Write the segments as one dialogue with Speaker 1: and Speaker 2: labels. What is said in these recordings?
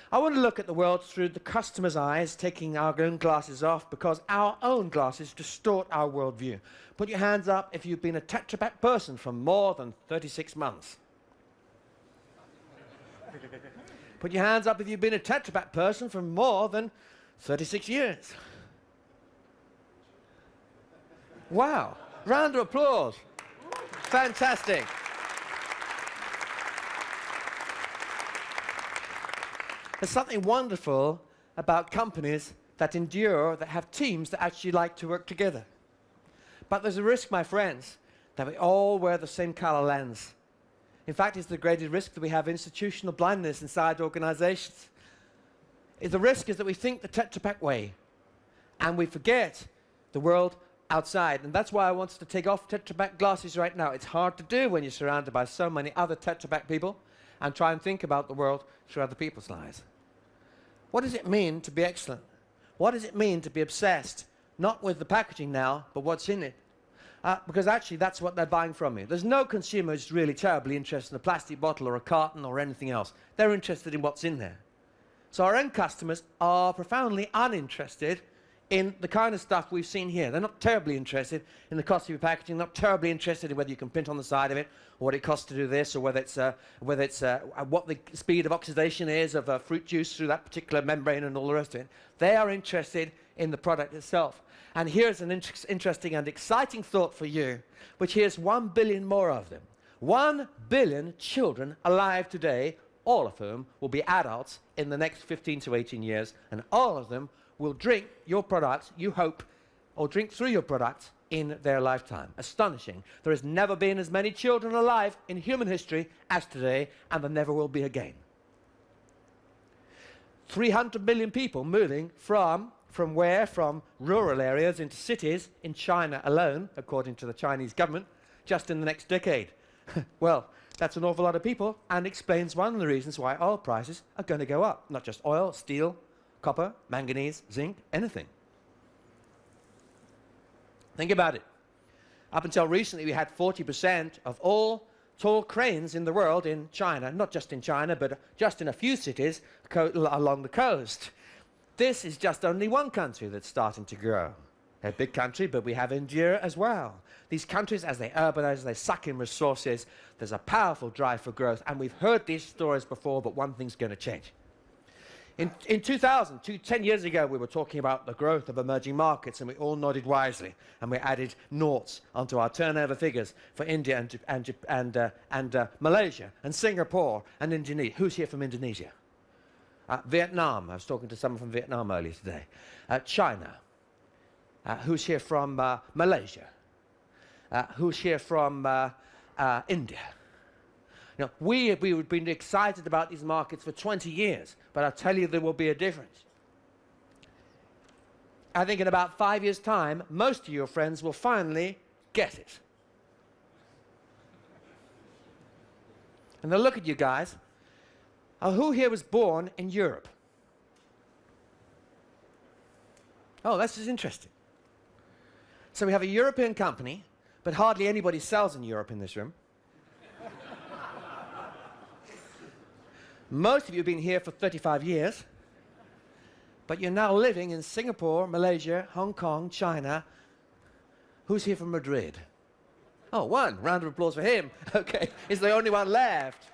Speaker 1: I want to look at the world through the customer's eyes, taking our own glasses off, because our own glasses distort our worldview. Put your hands up if you've been a Tetra Pak person for more than 36 months. Put your hands up if you've been a Tetra Pak person for more than 36 years. Wow. Round of applause. Fantastic. There's something wonderful about companies that endure, that have teams that actually like to work together. But there's a risk, my friends, that we all wear the same color lens. In fact, it's the greatest risk that we have institutional blindness inside organizations. The risk is that we think the Tetra Pak way, and we forget the world outside. And that's why I wanted to take off Tetra Pak glasses right now. It's hard to do when you're surrounded by so many other Tetra Pak people, and try and think about the world through other people's eyes. What does it mean to be excellent? What does it mean to be obsessed, not with the packaging now, but what's in it? Because actually that's what they're buying from you. There's no consumer who's really terribly interested in a plastic bottle or a carton or anything else. They're interested in what's in there. So our end customers are profoundly uninterested in the kind of stuff we've seen here. They're not terribly interested in the cost of your packaging, not terribly interested in whether you can print on the side of it, or what it costs to do this, or whether it's what the speed of oxidation is of fruit juice through that particular membrane and all the rest of it. They are interested in the product itself. And here's an interesting and exciting thought for you, which here's 1 billion more of them. 1 billion children alive today, all of whom will be adults in the next 15 to 18 years, and all of them will drink your products, you hope, or drink through your products in their lifetime. Astonishing. There has never been as many children alive in human history as today, and there never will be again. 300 million people moving from where? From rural areas into cities in China alone, according to the Chinese government, just in the next decade. Well, that's an awful lot of people, and explains one of the reasons why oil prices are going to go up. Not just oil, steel, copper, manganese, zinc, anything. Think about it. Up until recently, we had 40% of all tall cranes in the world in China, not just in China, but just in a few cities along the coast. This is just only one country that's starting to grow. A big country, but we have India as well. These countries, as they urbanize, they suck in resources. There's a powerful drive for growth, and we've heard these stories before, but one thing's going to change. In 2000, 10 years ago, we were talking about the growth of emerging markets, and we all nodded wisely, and we added noughts onto our turnover figures for India and Malaysia and Singapore and Indonesia. Who's here from Indonesia? Vietnam. I was talking to someone from Vietnam earlier today. China. Who's here from Malaysia? Who's here from India? You know, we've been excited about these markets for 20 years, but I'll tell you there will be a difference. I think in about 5 years' time, most of your friends will finally get it. And they'll look at you guys. Who here was born in Europe? Oh, this is interesting. So we have a European company, but hardly anybody sells in Europe in this room. Most of you have been here for 35 years, but you're now living in Singapore, Malaysia, Hong Kong, China. Who's here from Madrid? Oh, one. Round of applause for him. Okay, he's the only one left.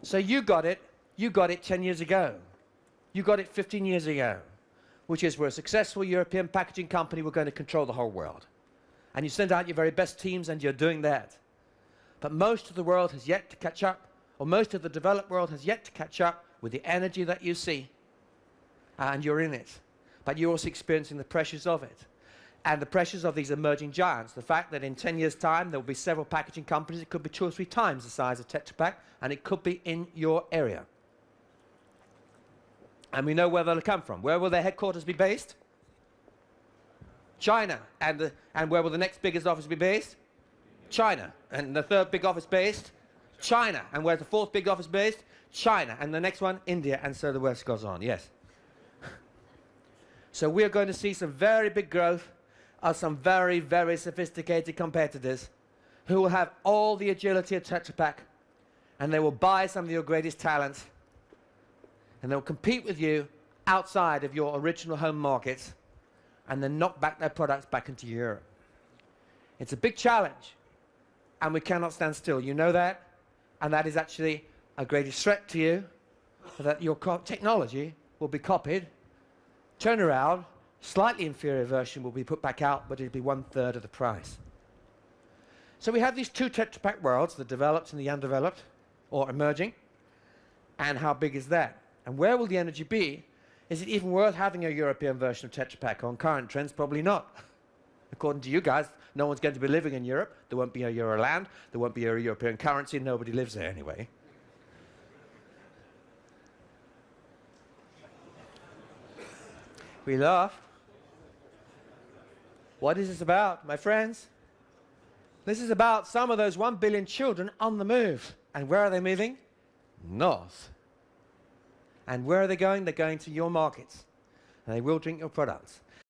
Speaker 1: So you got it 10 years ago. You got it 15 years ago, which is we're a successful European packaging company, we're going to control the whole world. And you send out your very best teams, and you're doing that. But most of the world has yet to catch up, or most of the developed world has yet to catch up with the energy that you see. And you're in it. But you're also experiencing the pressures of it. And the pressures of these emerging giants. The fact that in 10 years' time, there will be several packaging companies. It could be 2 or 3 times the size of Tetra Pak, and it could be in your area. And we know where they'll come from. Where will their headquarters be based? China. And where will the next biggest office be based? China. And the third big office based? China. And where's the fourth big office based? China. And the next one, India. And so the West goes on. Yes. So we're going to see some very big growth of some very, very sophisticated competitors who will have all the agility of Tetra Pak, and they will buy some of your greatest talents, and they'll compete with you outside of your original home markets and then knock back their products back into Europe. It's a big challenge, and we cannot stand still. You know that, and that is actually a greatest threat to you, that your technology will be copied, turn around, slightly inferior version will be put back out, but it'll be 1/3 of the price. So we have these two Tetra Pak worlds, the developed and the undeveloped, or emerging, and how big is that? And where will the energy be? Is it even worth having a European version of Tetra Pak? On current trends, probably not. According to you guys, no one's going to be living in Europe. There won't be a Euro land. There won't be a European currency. Nobody lives there anyway. We laugh. What is this about, my friends? This is about some of those 1 billion children on the move. And where are they moving? North. And where are they going? They're going to your markets. And they will drink your products.